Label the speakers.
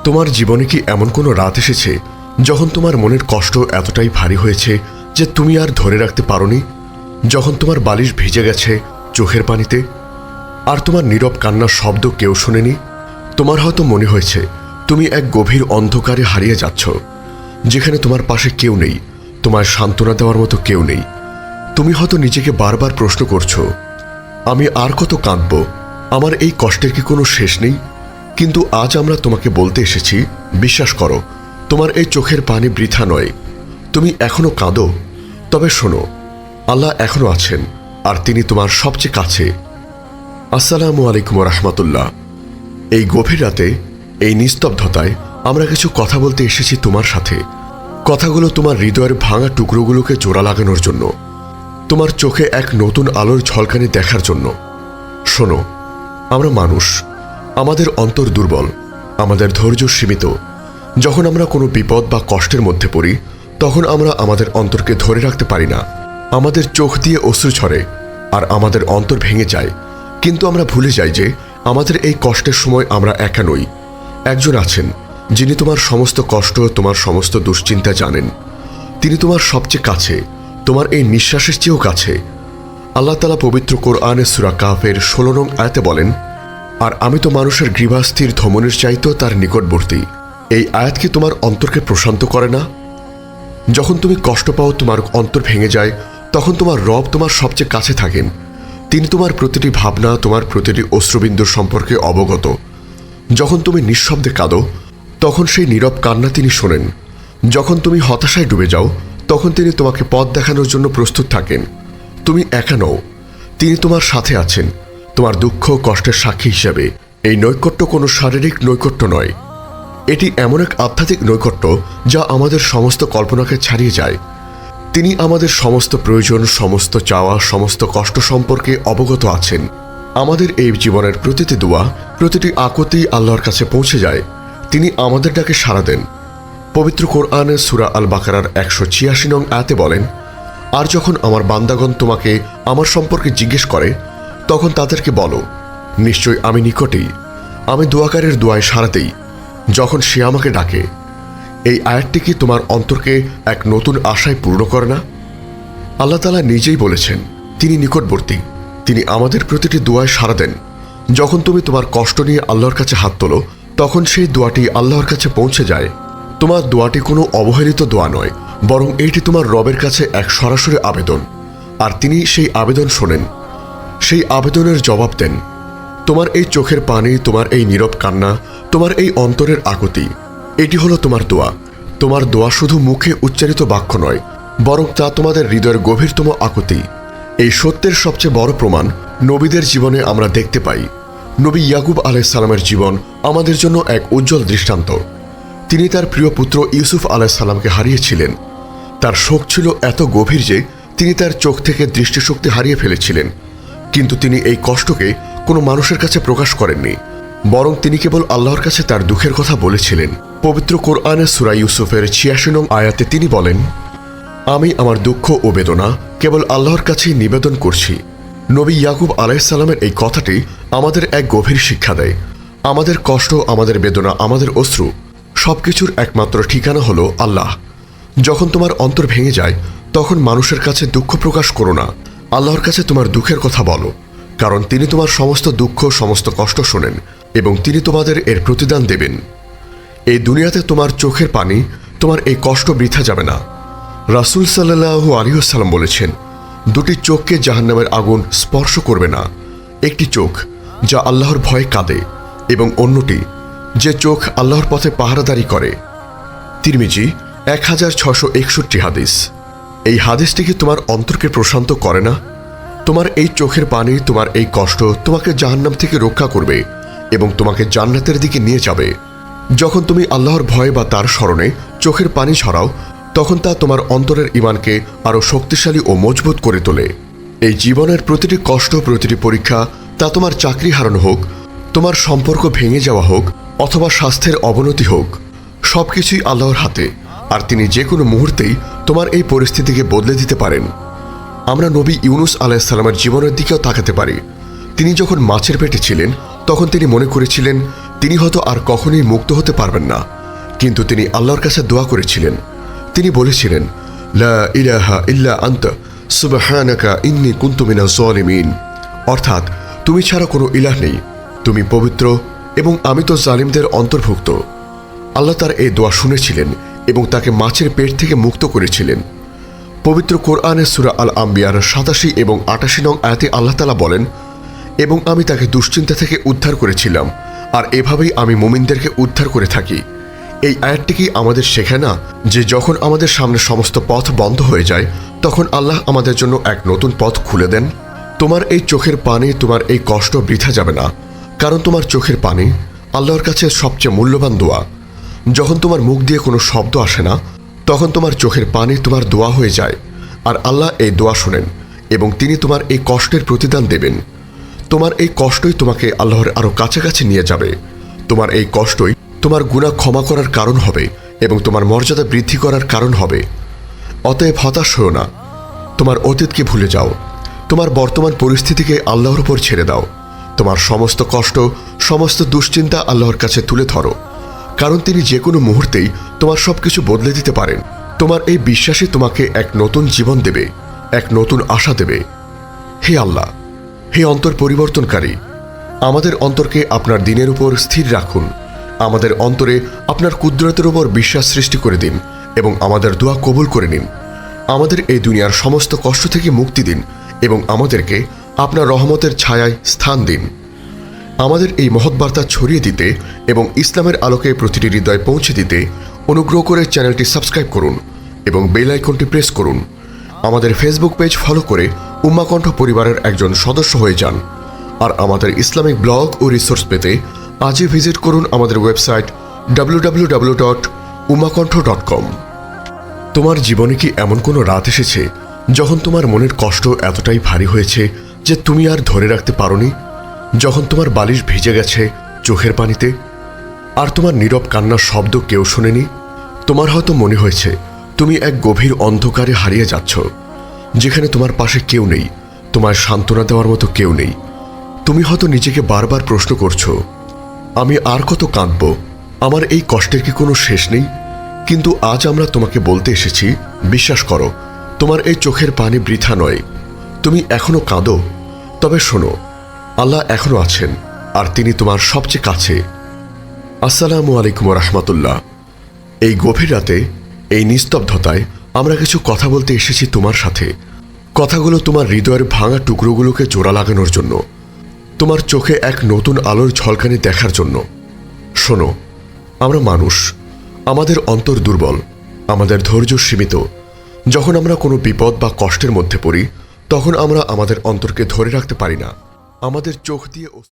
Speaker 1: তোমার জীবনে কি এমন কোনো রাত এসেছে যখন তোমার মনের কষ্ট এতটাই ভারী হয়েছে যে তুমি আর ধরে রাখতে পারোনি? যখন তোমার বালিশ ভিজে গেছে চোখের পানিতে, আর তোমার নীরব কান্নার শব্দ কেউ শোনেনি? তোমার হয়তো মনে হয়েছে তুমি এক গভীর অন্ধকারে হারিয়ে যাচ্ছ, যেখানে তোমার পাশে কেউ নেই, তোমার সান্ত্বনা দেওয়ার মতো কেউ নেই। তুমি হয়তো নিজেকে বারবার প্রশ্ন করছো, আমি আর কত কাঁদব? আমার এই কষ্টের কি কোনো শেষ নেই? কিন্তু আজ আমরা তোমাকে বলতে এসেছি, বিশ্বাস করো, তোমার এই চোখের পানি বৃথা নয়। তুমি এখনো কাঁদো, তবে শোনো, আল্লাহ এখনো আছেন, আর তিনি তোমার সবচেয়ে কাছে। আসসালামু আলাইকুম রহমতুল্লাহ। এই গভীর রাতে, এই নিস্তব্ধতায় আমরা কিছু কথা বলতে এসেছি তোমার সাথে। কথাগুলো তোমার হৃদয়ের ভাঙা টুকরোগুলোকে জোড়া লাগানোর জন্য, তোমার চোখে এক নতুন আলোর ঝলকানি দেখার জন্য। শোনো, আমরা মানুষ, আমাদের অন্তর দুর্বল, আমাদের ধৈর্য সীমিত। যখন আমরা কোনো বিপদ বা কষ্টের মধ্যে পড়ি, তখন আমরা আমাদের অন্তরকে ধরে রাখতে পারি না। আমাদের চোখ দিয়ে অশ্রু ঝরে, আর আমাদের অন্তর ভেঙে যায়। কিন্তু আমরা ভুলে যাই যে আমাদের এই কষ্টের সময় আমরা একা নই। একজন আছেন যিনি তোমার সমস্ত কষ্ট, তোমার সমস্ত দুশ্চিন্তা জানেন। তিনি তোমার সবচেয়ে কাছে, তোমার এই নিঃশ্বাসের চেয়েও কাছে। আল্লাহ তাআলা পবিত্র কোরআনে সূরা কাহফের 16 নং আয়াতে বলেন, আর আমি তো মানুষের গ্রীবাস্থির ধমনীর চাইতেও তার নিকটবর্তী। এই আয়াত কি তোমার অন্তরকে প্রশান্ত করে না? যখন তুমি কষ্ট পাও, তোমার অন্তর ভেঙে যায়, তখন তোমার রব তোমার সবচেয়ে কাছে থাকেন। তিনি তোমার প্রতিটি ভাবনা, তোমার প্রতিটি অশ্রুবিন্দুর সম্পর্কে অবগত। যখন তুমি নিঃশব্দে কাঁদো, তখন সেই নীরব কান্না তিনি শোনেন। যখন তুমি হতাশায় ডুবে যাও, তখন তিনি তোমাকে পথ দেখানোর জন্য প্রস্তুত থাকেন। তুমি একা নও, তিনি তোমার সাথে আছেন, তোমার দুঃখ কষ্টের সাক্ষী হিসেবে। এই নৈকট্য কোনো শারীরিক নৈকট্য নয়, এটি এমন এক আধ্যাত্মিক নৈকট্য যা আমাদের সমস্ত কল্পনাকে ছাড়িয়ে যায়। তিনি আমাদের সমস্ত প্রয়োজন, সমস্ত চাওয়া, সমস্ত কষ্ট সম্পর্কে অবগত আছেন। আমাদের এই জীবনের প্রতিটি দোয়া, প্রতিটি আকুতি আল্লাহর কাছে পৌঁছে যায়। তিনি আমাদের ডাকে সাড়া দেন। পবিত্র কোরআনে সূরা আল বাকারার 186 নং আয়াতে বলেন, আর যখন আমার বান্দাগণ তোমাকে আমার সম্পর্কে জিজ্ঞেস করে, তখন তাদেরকে বলো, নিশ্চয় আমি নিকটেই, আমি দোয়াকারের দোয়ায় সাড়া দেই যখন সে আমাকে ডাকে। এই আয়াতটি কি তোমার অন্তরকে এক নতুন আশায় পূর্ণ করে না? আল্লাহ তাআলা নিজেই বলেছেন তিনি নিকটবর্তী, তিনি আমাদের প্রতিটি দোয়ায় সাড়া দেন। যখন তুমি তোমার কষ্ট নিয়ে আল্লাহর কাছে হাত তোলো, তখন সেই দোয়াটি আল্লাহর কাছে পৌঁছে যায়। তোমার দোয়াটি কোনো অবহেলিত দোয়া নয়, বরং এইটি তোমার রবের কাছে এক সরাসরি আবেদন, আর তিনি সেই আবেদন শোনেন, সেই আবেদনের জবাব দেন। তোমার এই চোখের পানি, তোমার এই নীরব কান্না, তোমার এই অন্তরের আকুতি, এটি হলো তোমার দোয়া। তোমার দোয়া শুধু মুখে উচ্চারিত বাক্য নয়, বরং তা তোমাদের হৃদয়ের গভীরতম আকুতি। এই সত্যের সবচেয়ে বড় প্রমাণ নবীদের জীবনে আমরা দেখতে পাই। নবী ইয়াকুব আলাইহিস সালামের জীবন আমাদের জন্য এক উজ্জ্বল দৃষ্টান্ত। তিনি তার প্রিয় পুত্র ইউসুফ আলাইহিস সালামকে হারিয়েছিলেন। তার শোক ছিল এত গভীর যে তিনি তার চোখ থেকে দৃষ্টিশক্তি হারিয়ে ফেলেছিলেন। কিন্তু তিনি এই কষ্টকে কোনো মানুষের কাছে প্রকাশ করেননি, বরং তিনি কেবল আল্লাহর কাছে তার দুঃখের কথা বলেছিলেন। পবিত্র কোরআনে সূরা ইউসুফের 86 নং আয়াতে তিনি বলেন, আমি আমার দুঃখ ও বেদনা কেবল আল্লাহর কাছেই নিবেদন করছি। নবী ইয়াকুব আলাইহিস সালামের এই কথাটি আমাদের এক গভীর শিক্ষা দেয়। আমাদের কষ্ট, আমাদের বেদনা, আমাদের অশ্রু, সবকিছুর একমাত্র ঠিকানা হলো আল্লাহ। যখন তোমার অন্তর ভেঙে যায়, তখন মানুষের কাছে দুঃখ প্রকাশ করো না, আল্লাহর কাছে তোমার দুঃখের কথা বলো, কারণ তিনি তোমার সমস্ত দুঃখ, সমস্ত কষ্ট শোনেন, এবং তিনি তোমাদের এর প্রতিদান দেবেন। এই দুনিয়াতে তোমার চোখের পানি, তোমার এই কষ্ট বৃথা যাবে না। রাসূল সাল্লাল্লাহু আলাইহি ওয়াসাল্লাম বলেছেন, দুটি চোখকে জাহান্নামের আগুন স্পর্শ করবে না। একটি চোখ যা আল্লাহর ভয়ে কাঁদে, এবং অন্যটি যে চোখ আল্লাহর পথে পাহারাদারি করে। তিরমিজি 1661 হাদিস। এই হাদিসটি কি তোমার অন্তরকে প্রশান্ত করে না? তোমার এই চোখের পানি, তোমার এই কষ্ট তোমাকে জাহান্নাম থেকে রক্ষা করবে এবং তোমাকে জান্নাতের দিকে নিয়ে যাবে। যখন তুমি আল্লাহর ভয় বা তার স্মরণে চোখের পানি ঝরাও, তখন তা তোমার অন্তরের ঈমানকে আরও শক্তিশালী ও মজবুত করে তোলে। এই জীবনের প্রতিটি কষ্ট, প্রতিটি পরীক্ষা, তা তোমার চাকরি হারানো হোক, তোমার সম্পর্ক ভেঙে যাওয়া হোক, অথবা স্বাস্থ্যের অবনতি হোক, সবকিছুই আল্লাহর হাতে, আর তিনি যে কোনো মুহূর্তেই তোমার এই পরিস্থিতিকে বদলে দিতে পারেন। আমরা নবী ইউনুস আলাইহিস সালামের জীবনের দিকেও তাকাতে পারি। তিনি যখন মাছের পেটে ছিলেন, তখন তিনি মনে করেছিলেন তিনি হয়তো আর কখনোই মুক্ত হতে পারবেন না, কিন্তু তিনি আল্লাহর কাছে দোয়া করেছিলেন। তিনি বলেছিলেন, লা ইলাহা ইল্লা আনতা সুবহানাকা ইন্নী কুনতু মিনাজ জালিমিন, অর্থাৎ তুমি ছাড়া কোনো ইলাহ নেই, তুমি পবিত্র এবং আমি তো জালিমদের অন্তর্ভুক্ত। আল্লাহ তার এই দোয়া শুনেছিলেন এবং তাকে মাছের পেট থেকে মুক্ত করেছিলেন। পবিত্র কোরআনের সূরা আল আম্বিয়ার 87 এবং 88 নং আয়াতে আল্লাহ তাআলা বলেন, এবং আমি তাকে দুশ্চিন্তা থেকে উদ্ধার করেছিলাম, আর এভাবেই আমি মুমিনদেরকে উদ্ধার করে থাকি। এই আয়াতটি কি আমাদের শেখায় না যে যখন আমাদের সামনে সমস্ত পথ বন্ধ হয়ে যায়, তখন আল্লাহ আমাদের জন্য এক নতুন পথ খুলে দেন? তোমার এই চোখের পানি, তোমার এই কষ্ট বৃথা যাবে না, কারণ তোমার চোখের পানি আল্লাহর কাছে সবচেয়ে মূল্যবান দোয়া। যখন তোমার মুখ দিয়ে কোনো শব্দ আসে না, তখন তোমার চোখের পানি তোমার দোয়া হয়ে যায়, আর আল্লাহ এই দোয়া শোনেন এবং তিনি তোমার এই কষ্টের প্রতিদান দেবেন। তোমার এই কষ্টই তোমাকে আল্লাহর আরও কাছাকাছি নিয়ে যাবে। তোমার এই কষ্টই তোমার গুনাহ ক্ষমা করার কারণ হবে এবং তোমার মর্যাদা বৃদ্ধি করার কারণ হবে। অতএব হতাশ হও না, তোমার অতীতকে ভুলে যাও, তোমার বর্তমান পরিস্থিতিকে আল্লাহর উপর ছেড়ে দাও। তোমার সমস্ত কষ্ট, সমস্ত দুশ্চিন্তা আল্লাহর কাছে তুলে ধরো, কারণ তিনি যে কোনো মুহূর্তেই তোমার সবকিছু বদলে দিতে পারেন। তোমার এই বিশ্বাসই তোমাকে এক নতুন জীবন দেবে, এক নতুন আশা দেবে। হে আল্লাহ, হে অন্তর পরিবর্তনকারী, আমাদের অন্তরকে আপনার দিনের উপর স্থির রাখুন। আমাদের অন্তরে আপনার কুদরতের উপর বিশ্বাস সৃষ্টি করে দিন এবং আমাদের দোয়া কবুল করে নিন। আমাদের এই দুনিয়ার সমস্ত কষ্ট থেকে মুক্তি দিন এবং আমাদেরকে আপনার রহমতের ছায়ায় স্থান দিন। আমাদের এই মহৎ বার্তা ছড়িয়ে দিতে এবং ইসলামের আলোকে প্রতিটি হৃদয়ে পৌঁছে দিতে অনুগ্রহ করে চ্যানেলটি সাবস্ক্রাইব করুন এবং বেল আইকনটি প্রেস করুন। আমাদের ফেসবুক পেজ ফলো করে উম্মাহ কণ্ঠ পরিবারের একজন সদস্য হয়ে যান। আর আমাদের ইসলামিক ব্লগ ও রিসোর্স পেতে আজই ভিজিট করুন আমাদের ওয়েবসাইট www.ummahkontho.com। তোমার জীবনে কি এমন কোনো রাত এসেছে যখন তোমার মনের কষ্ট এতটাই ভারী হয়েছে যে তুমি আর ধরে রাখতে পারোনি? যখন তোমার বালিশ ভিজে গেছে চোখের পানিতে, আর তোমার নীরব কান্নার শব্দ কেউ শোনেনি? তোমার হয়তো মনে হয়েছে তুমি এক গভীর অন্ধকারে হারিয়ে যাচ্ছ, যেখানে তোমার পাশে কেউ নেই, তোমার সান্ত্বনা দেওয়ার মতো কেউ নেই। তুমি হয়তো নিজেকে বারবার প্রশ্ন করছো, আমি আর কত কাঁদব? আমার এই কষ্টের কি কোনো শেষ নেই? কিন্তু আজ আমরা তোমাকে বলতে এসেছি, বিশ্বাস করো, তোমার এই চোখের পানি বৃথা নয়। তুমি এখনো কাঁদো, তবে শোনো, আল্লাহ এখনো আছেন, আর তিনি তোমার সবচেয়ে কাছে। আসসালামু আলাইকুম রহমতুল্লাহ। এই গভীর রাতে, এই নিস্তব্ধতায় আমরা কিছু কথা বলতে এসেছি তোমার সাথে। কথাগুলো তোমার হৃদয়ের ভাঙা টুকরোগুলোকে জোড়া লাগানোর জন্য, তোমার চোখে এক নতুন আলোর ঝলকানি দেখার জন্য। শোনো, আমরা মানুষ, আমাদের অন্তর দুর্বল, আমাদের ধৈর্য সীমিত। যখন আমরা কোনো বিপদ বা কষ্টের মধ্যে পড়ি, তখন আমরা আমাদের অন্তরকে ধরে রাখতে পারি না। আমাদের চোখ দিয়ে